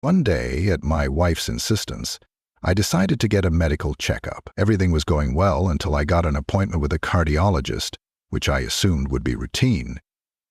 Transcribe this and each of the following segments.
One day, at my wife's insistence, I decided to get a medical checkup. Everything was going well until I got an appointment with a cardiologist, which I assumed would be routine,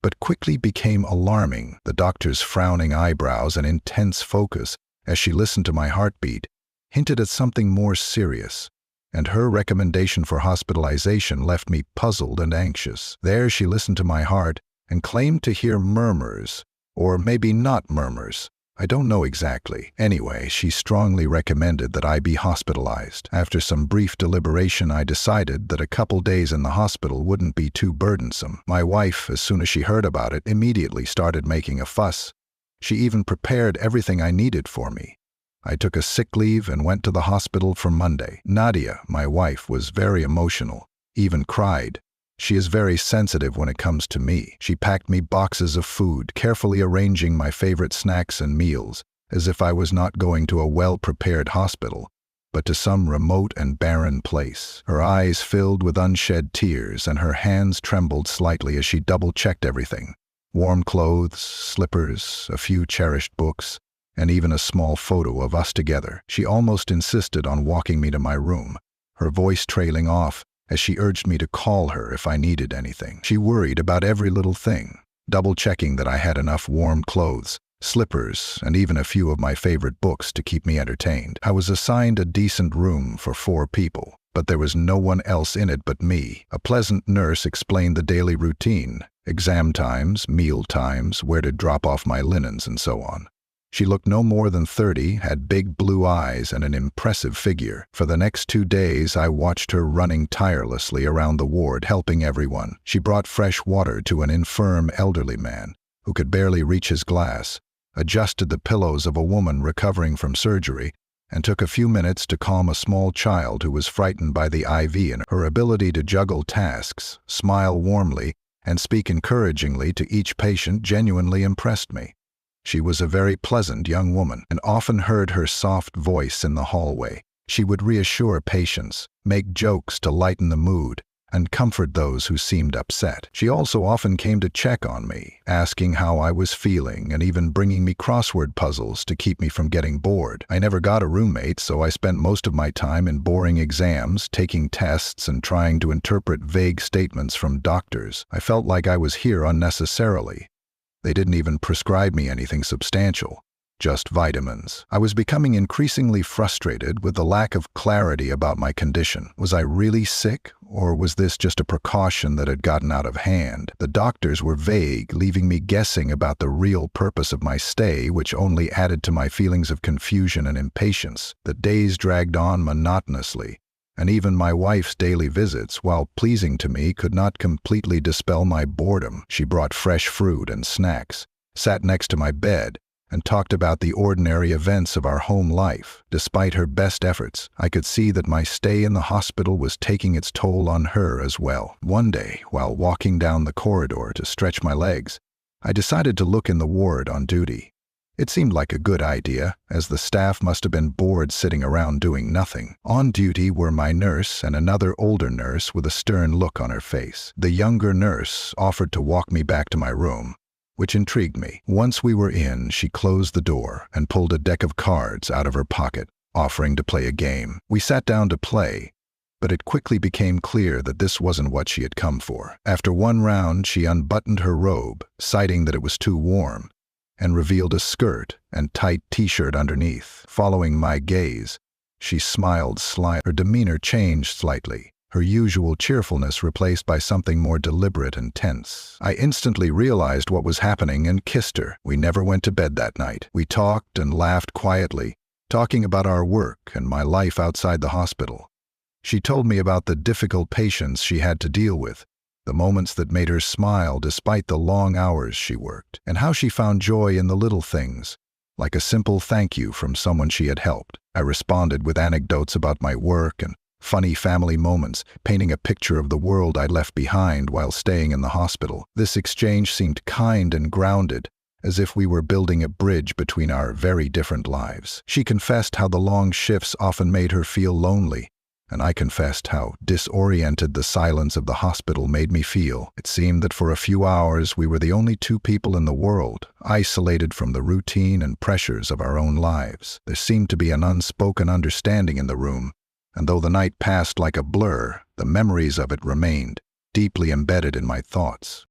but quickly became alarming. The doctor's frowning eyebrows and intense focus, as she listened to my heartbeat, hinted at something more serious, and her recommendation for hospitalization left me puzzled and anxious. There she listened to my heart and claimed to hear murmurs, or maybe not murmurs. I don't know exactly. Anyway, she strongly recommended that I be hospitalized. After some brief deliberation, I decided that a couple days in the hospital wouldn't be too burdensome. My wife, as soon as she heard about it, immediately started making a fuss. She even prepared everything I needed for me. I took a sick leave and went to the hospital for Monday. Nadia, my wife, was very emotional, even cried. She is very sensitive when it comes to me. She packed me boxes of food, carefully arranging my favorite snacks and meals, as if I was not going to a well-prepared hospital, but to some remote and barren place. Her eyes filled with unshed tears, and her hands trembled slightly as she double-checked everything. Warm clothes, slippers, a few cherished books, and even a small photo of us together. She almost insisted on walking me to my room, her voice trailing off as she urged me to call her if I needed anything. She worried about every little thing, double-checking that I had enough warm clothes, slippers, and even a few of my favorite books to keep me entertained. I was assigned a decent room for 4 people, but there was no one else in it but me. A pleasant nurse explained the daily routine, exam times, meal times, where to drop off my linens, and so on. She looked no more than 30, had big blue eyes, and an impressive figure. For the next 2 days, I watched her running tirelessly around the ward, helping everyone. She brought fresh water to an infirm elderly man who could barely reach his glass, adjusted the pillows of a woman recovering from surgery, and took a few minutes to calm a small child who was frightened by the IV. And her ability to juggle tasks, smile warmly, and speak encouragingly to each patient genuinely impressed me. She was a very pleasant young woman, and often heard her soft voice in the hallway. She would reassure patients, make jokes to lighten the mood, and comfort those who seemed upset. She also often came to check on me, asking how I was feeling, and even bringing me crossword puzzles to keep me from getting bored. I never got a roommate, so I spent most of my time in boring exams, taking tests, and trying to interpret vague statements from doctors. I felt like I was here unnecessarily. They didn't even prescribe me anything substantial, just vitamins. I was becoming increasingly frustrated with the lack of clarity about my condition. Was I really sick, or was this just a precaution that had gotten out of hand? The doctors were vague, leaving me guessing about the real purpose of my stay, which only added to my feelings of confusion and impatience. The days dragged on monotonously, and even my wife's daily visits, while pleasing to me, could not completely dispel my boredom. She brought fresh fruit and snacks, sat next to my bed, and talked about the ordinary events of our home life. Despite her best efforts, I could see that my stay in the hospital was taking its toll on her as well. One day, while walking down the corridor to stretch my legs, I decided to look in the ward on duty. It seemed like a good idea, as the staff must have been bored sitting around doing nothing. On duty were my nurse and another older nurse with a stern look on her face. The younger nurse offered to walk me back to my room, which intrigued me. Once we were in, she closed the door and pulled a deck of cards out of her pocket, offering to play a game. We sat down to play, but it quickly became clear that this wasn't what she had come for. After one round, she unbuttoned her robe, citing that it was too warm, and revealed a skirt and tight t-shirt underneath. Following my gaze, she smiled slyly. Her demeanor changed slightly, her usual cheerfulness replaced by something more deliberate and tense. I instantly realized what was happening and kissed her. We never went to bed that night. We talked and laughed quietly, talking about our work and my life outside the hospital. She told me about the difficult patients she had to deal with, the moments that made her smile despite the long hours she worked, and how she found joy in the little things, like a simple thank you from someone she had helped. I responded with anecdotes about my work and funny family moments, painting a picture of the world I'd left behind while staying in the hospital. This exchange seemed kind and grounded, as if we were building a bridge between our very different lives. She confessed how the long shifts often made her feel lonely, and I confessed how disoriented the silence of the hospital made me feel. It seemed that for a few hours we were the only two people in the world, isolated from the routine and pressures of our own lives. There seemed to be an unspoken understanding in the room, and though the night passed like a blur, the memories of it remained, deeply embedded in my thoughts.